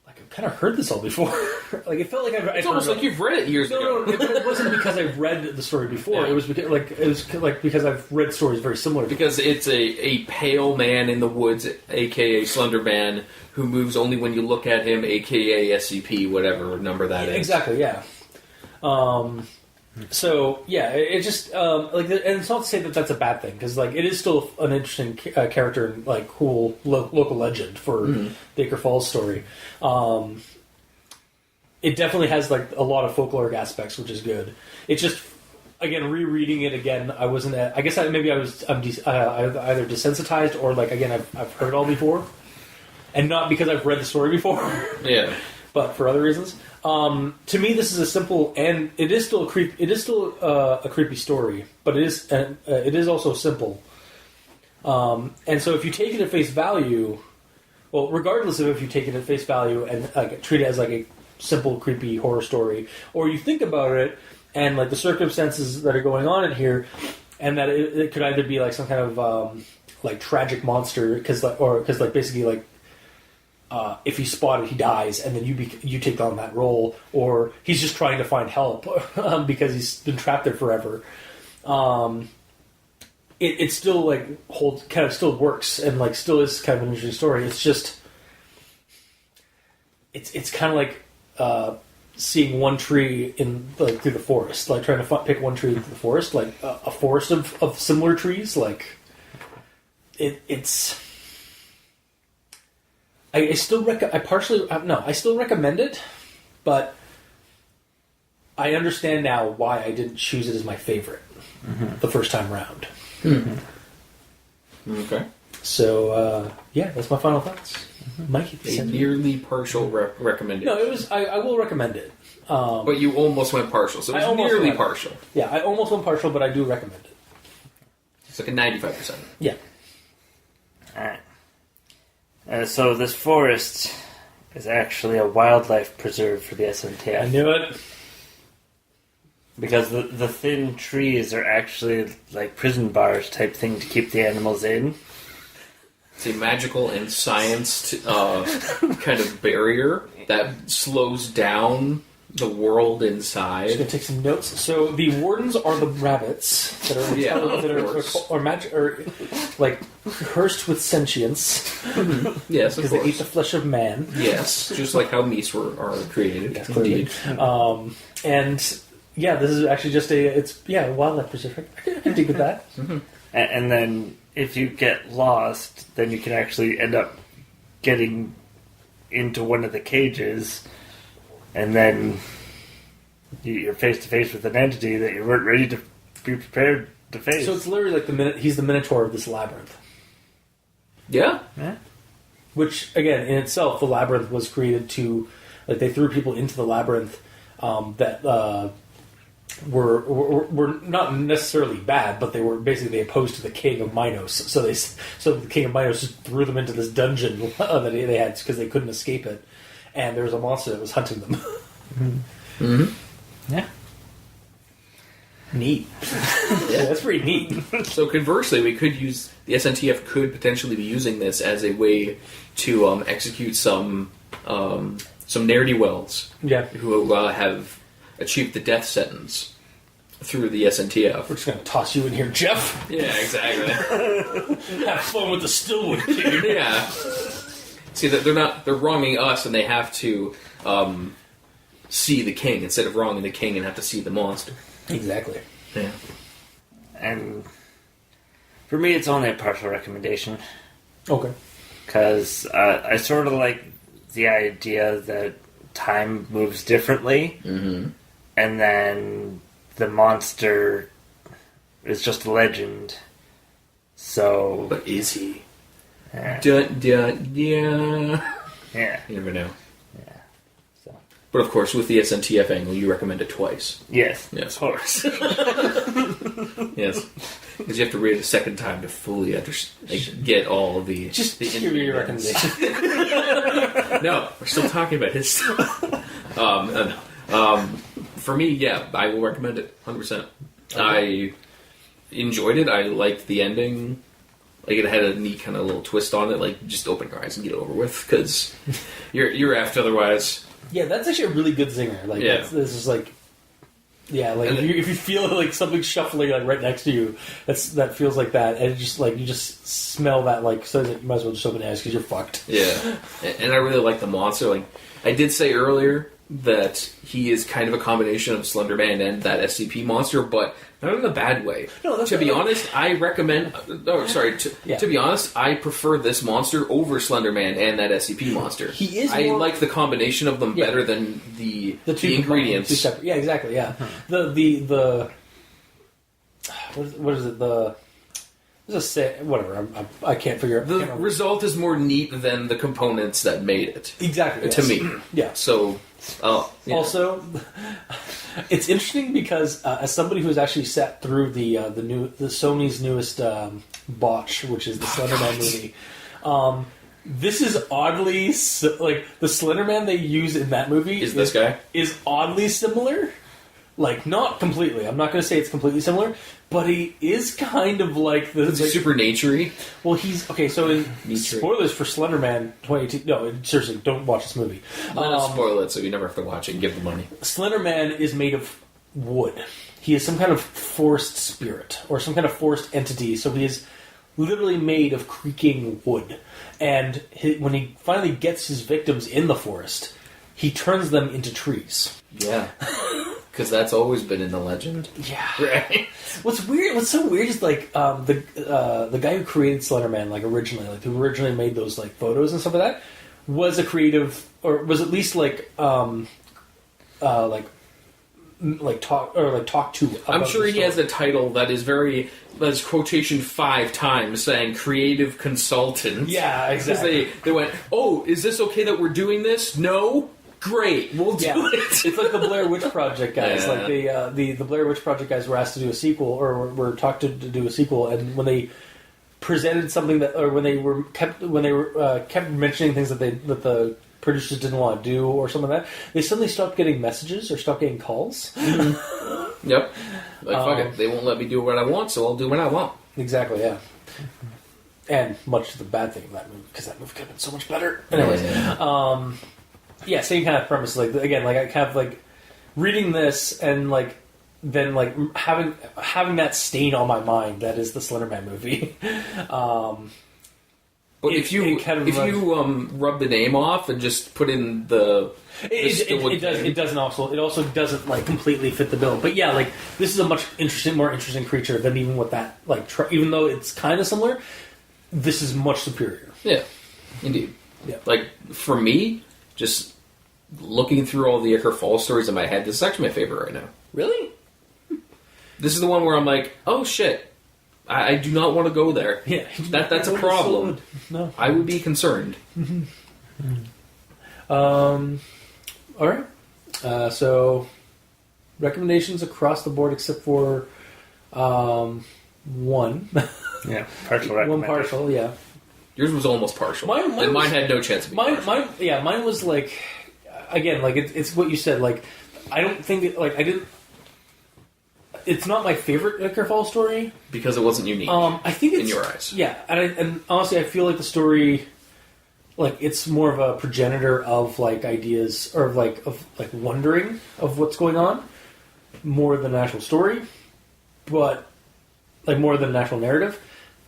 like I've kind of heard this all before. Like it felt like it's almost like you've read it years ago. No, it wasn't because I've read the story before. Yeah. It was because I've read stories very similar. Because it's a pale man in the woods, aka Slender Man, who moves only when you look at him, aka SCP, whatever number that is. Exactly. Yeah. So yeah, it just and it's not to say that that's a bad thing, because like it is still an interesting character and like cool local legend for the Ichor Fall story. It definitely has like a lot of folkloric aspects, which is good. It's just again rereading it again. I wasn't. I guess I'm either desensitized or like again I've heard it all before, and not because I've read the story before. Yeah, but for other reasons. To me, this is a simple and it is still a creepy story, but it is also simple. And so if you take it at face value, well, regardless of if you take it at face value and like treat it as like a simple creepy horror story, or you think about it and like the circumstances that are going on in here, and that it could either be like some kind of like tragic monster because basically like if he's spotted he dies and then you take on that role, or he's just trying to find help because he's been trapped there forever. It still like still works and like still is kind of an interesting story. It's just it's kind of like seeing one tree in like through the forest, like trying to pick one tree through the forest, like a forest of similar trees. Like it's. I still recommend it, but I understand now why I didn't choose it as my favorite the first time round. Mm-hmm. Okay. So yeah, that's my final thoughts. Mikey, a nearly partial recommendation. No, it was. I will recommend it. But you almost went partial, so it was nearly partial. Yeah, I almost went partial, but I do recommend it. It's like a 95%. Yeah. All right. So this forest is actually a wildlife preserve for the SNTF. I knew it. Because the thin trees are actually like prison bars type thing to keep the animals in. It's a magical and scienced kind of barrier that slows down the world inside. I'm just gonna take some notes. So the wardens are the rabbits that are like cursed with sentience. Yes, because they eat the flesh of man. Yes, just like how meats are created. Yes, indeed. And yeah, this is actually just a wildlife preserve. I can dig with that. Mm-hmm. And then if you get lost, then you can actually end up getting into one of the cages. And then you're face to face with an entity that you weren't ready to be prepared to face. So it's literally like he's the Minotaur of this labyrinth. Yeah. Which, again, in itself, the labyrinth was created to, like, they threw people into the labyrinth that were not necessarily bad, but they were basically opposed to the king of Minos. So the king of Minos just threw them into this dungeon that they had because they couldn't escape it, and there was a monster that was hunting them. Yeah. Neat. Yeah, that's pretty neat. So conversely, we could use the SNTF could potentially be using this as a way to execute some ne'er-do-wells who have achieved the death sentence through the SNTF. We're just going to toss you in here, Jeff. Yeah, exactly. Have fun with the Stillwood kid. Yeah. See, that they're wronging us, and they have to see the king instead of wronging the king and have to see the monster. Exactly. Yeah. And for me, it's only a partial recommendation. Okay. Because I sort of like the idea that time moves differently, and then the monster is just a legend. So, But is he? yeah, Yeah. You never know. yeah. So, But of course, with the SNTF angle, you recommend it twice. yes, Yes, of course. Yes. Because you have to read it a second time to fully get all of the... Just the give me your recommendation. No, we're still talking about his stuff. For me, yeah, I will recommend it 100%. Okay. I enjoyed it. I liked the ending. Like, it had a neat kind of little twist on it. Like, just open your eyes and get it over with, because you're effed otherwise. Yeah, that's actually a really good zinger. Like, Yeah. this is like... Yeah, like if you feel like something shuffling like right next to you, that feels like that, and it just like you just smell that like so that you might as well just open your eyes because you're fucked. Yeah, and I really like the monster. Like I did say earlier that he is kind of a combination of Slender Man and that SCP monster, but not in a bad way. No, that's to be not- honest, I recommend. To be honest, I prefer this monster over Slender Man and that SCP monster. He is I more- like the combination of them Yeah. better than the two ingredients. two separate. Yeah, exactly. Yeah, the what is it? Whatever. I can't figure out. The result is more neat than the components that made it. Exactly. To yes. me. Yeah. So, yeah. Also, it's interesting because as somebody who's actually sat through the Sony's newest botch, which is the Slenderman movie, this is oddly like the Slenderman they use in that movie Is this guy? is oddly similar. Like, not completely. I'm not going to say it's completely similar, but he is kind of like the It's super naturey. well, he's okay. So, in Me too. spoilers for Slenderman 2018. No, seriously, don't watch this movie. Not spoil it, so you never have to watch it and give the money. Slenderman is made of wood. He is some kind of forest spirit or some kind of forest entity. So he is literally made of creaking wood. And when he finally gets his victims in the forest, he turns them into trees. Yeah. Because that's always been in the legend. Yeah. Right? What's so weird is like the guy who created Slenderman, like originally, like who originally made those like photos and stuff like that, was a creative or was at least like talk to. I'm sure he has a title that is quotation 5 times saying creative consultant. Yeah, exactly. Because they went, oh, is this okay that we're doing this? No? Great, we'll do it. It's like the Blair Witch Project guys. Yeah. Like the Blair Witch Project guys were asked to do a sequel, or were talked to do a sequel, and when they presented something that, or when they kept mentioning things that the producers didn't want to do, or something like that, they suddenly stopped getting messages or stopped getting calls. Yep. Like, fuck it. They won't let me do what I want, so I'll do what I want. Exactly. Yeah. And much to the bad thing of that movie, because that movie could have been so much better. Anyways, yeah, same kind of premise. Like again, like I kind of like reading this and like then like having that stain on my mind that is the Slenderman movie. But if you rub the name off and just put in the it does. It doesn't also. It also doesn't like completely fit the bill. But yeah, like this is a much more interesting creature than even what that like. Even though it's kind of similar, this is much superior. Yeah, indeed. Yeah. Like for me, just looking through all the Ichor Fall stories in my head, this is actually my favorite right now. Really? This is the one where I'm like, oh shit, I do not want to go there. Yeah, That's a problem. No. I would be concerned. All right. So recommendations across the board except for one. Yeah, partial One recommendation. partial, yeah. Yours was almost partial. Mine and mine was- had no chance of being partial. Mine was like, again, like it's what you said. Like, I don't think it, like I didn't. It's not my favorite Ichor Fall story. Because it wasn't unique. I think it's in your eyes. Yeah, and honestly, I feel like the story, like it's more of a progenitor of like ideas or of like wondering of what's going on, more than the actual story, but like more than the actual narrative.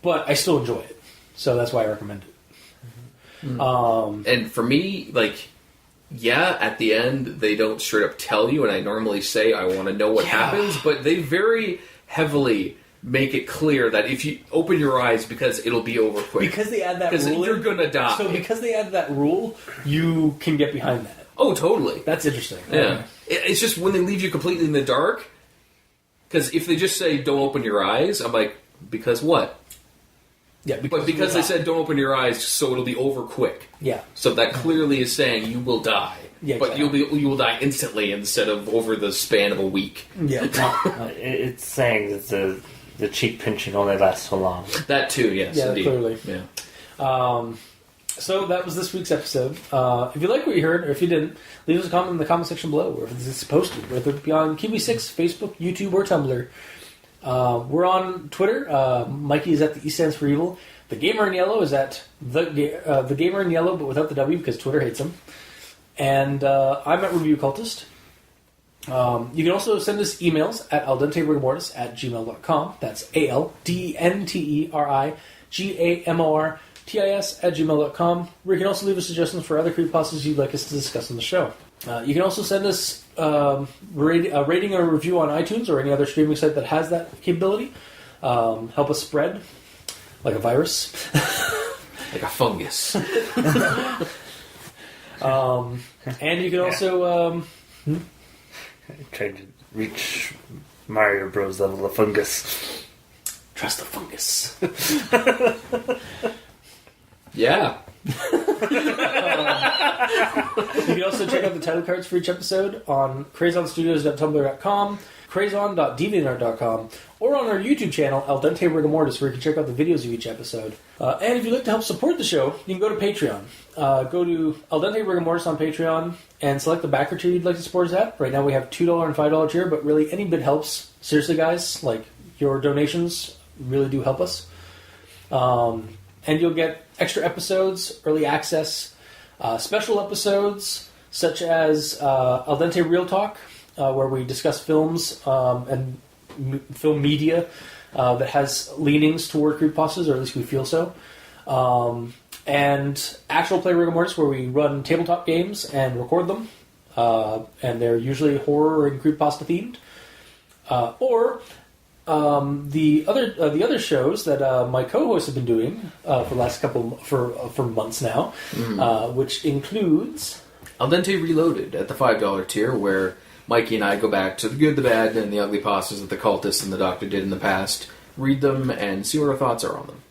But I still enjoy it, so that's why I recommend it. And for me, like, yeah, at the end, they don't straight up tell you, and I normally say I want to know what happens, but they very heavily make it clear that if you open your eyes, because it'll be over quick. Because they add that Because rule, you're gonna die. So because they add that rule, you can get behind that. Oh, totally. That's interesting. Yeah. It's just when they leave you completely in the dark, because if they just say, don't open your eyes, I'm like, because what? Yeah, But because they said don't open your eyes, so it'll be over quick. yeah. So that clearly is saying you will die. Yeah, but you will die instantly instead of over the span of a week. Yeah. It's saying that the cheek pinching only lasts so long. That too, yes, Yeah, indeed. clearly. Yeah. So that was this week's episode. If you like what you heard, or if you didn't, leave us a comment in the comment section below, or if it's posted, whether it be on Kiwi6, Facebook, YouTube, or Tumblr. We're on Twitter. Mikey is at the E stands for evil. The Gamer in Yellow is at the Gamer in Yellow, but without the W because Twitter hates him. And I'm at Review Cultist. You can also send us emails at aldenterigamortis@gmail.com. That's ALDNTERIGAMORTIS@gmail.com, where you can also leave us suggestions for other creepypastas you'd like us to discuss on the show. You can also send us a rating or a review on iTunes or any other streaming site that has that capability. Help us spread like a virus. Like a fungus. And you can also... Trying to reach Mario Bros level of fungus. trust the fungus. Yeah. You can also check out the title cards for each episode on crazonstudios.tumblr.com, crazon.deviantart.com, or on our YouTube channel, Al Dente Rigamortis, where you can check out the videos of each episode. And if you'd like to help support the show, you can go to Patreon. Go to Al Dente Rigamortis on Patreon and select the backer tier you'd like to support us at. Right now we have $2 and $5 tier, but really any bit helps. Seriously, guys, like your donations really do help us. And you'll get extra episodes, early access, special episodes, such as Al Dente Real Talk, where we discuss films and film media that has leanings toward creepypastas, or at least we feel so. And Actual Play Rigamortis, where we run tabletop games and record them. And they're usually horror and creepypasta themed. Or the other shows that my co-hosts have been doing for the last for months now, which includes Al Dente Reloaded at the $5 tier, where Mikey and I go back to the good, the bad, and the ugly pastas that the cultists and the doctor did in the past, read them, and see what our thoughts are on them.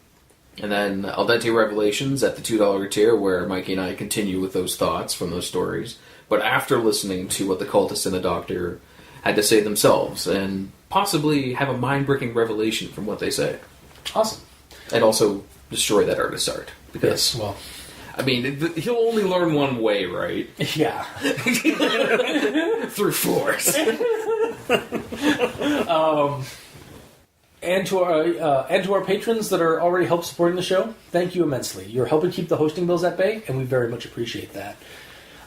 And then Al Dente Revelations at the $2 tier, where Mikey and I continue with those thoughts from those stories, but after listening to what the cultists and the doctor had to say themselves, and possibly have a mind-breaking revelation from what they say. awesome. And also destroy that artist's art. Because, Yes, well, I mean, he'll only learn one way, right? yeah. Through force. And to our patrons that are already help supporting the show, thank you immensely. You're helping keep the hosting bills at bay, and we very much appreciate that.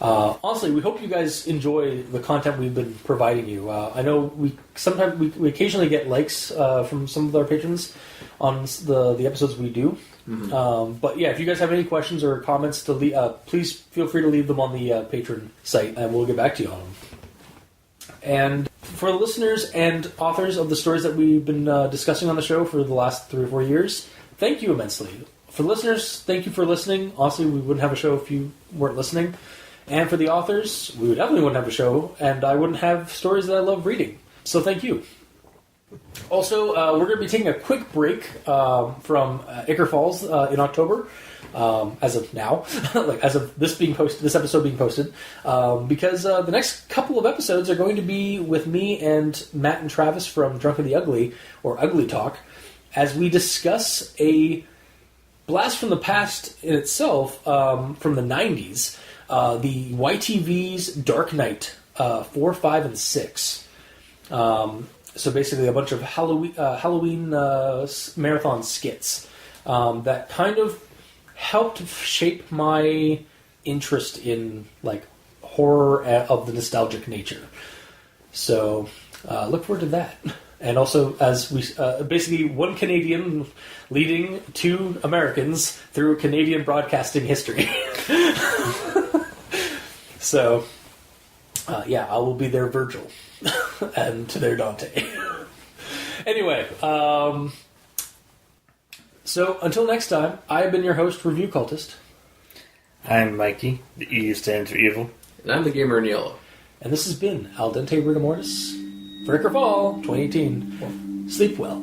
Honestly, we hope you guys enjoy the content we've been providing you. I know we occasionally get likes from some of our patrons on the episodes we do. Mm-hmm. But yeah, if you guys have any questions or comments to please feel free to leave them on the patron site, and we'll get back to you on them. And for the listeners and authors of the stories that we've been discussing on the show for the last 3 or 4 years, thank you immensely. For listeners, thank you for listening. Honestly, we wouldn't have a show if you weren't listening. And for the authors, we definitely wouldn't have a show, and I wouldn't have stories that I love reading. So thank you. Also, we're going to be taking a quick break from Ichor Falls in October. As of now, like as of this episode being posted, because the next couple of episodes are going to be with me and Matt and Travis from Drunk and the Ugly, or Ugly Talk, as we discuss a blast from the past in itself, from the 90s, the YTV's Dark Knight 4, 5, and 6. So basically a bunch of Halloween marathon skits that kind of helped shape my interest in like horror of the nostalgic nature. So look forward to that. And also, as we basically one Canadian leading two Americans through Canadian broadcasting history. So yeah, I will be their Virgil and their Dante. Anyway, so until next time, I have been your host, Review Cultist. I'm Mikey. The E stands for evil. And I'm the gamer in yellow. And this has been Al Dente Rigor Mortis for Ichor Fall 2018. Sleep well.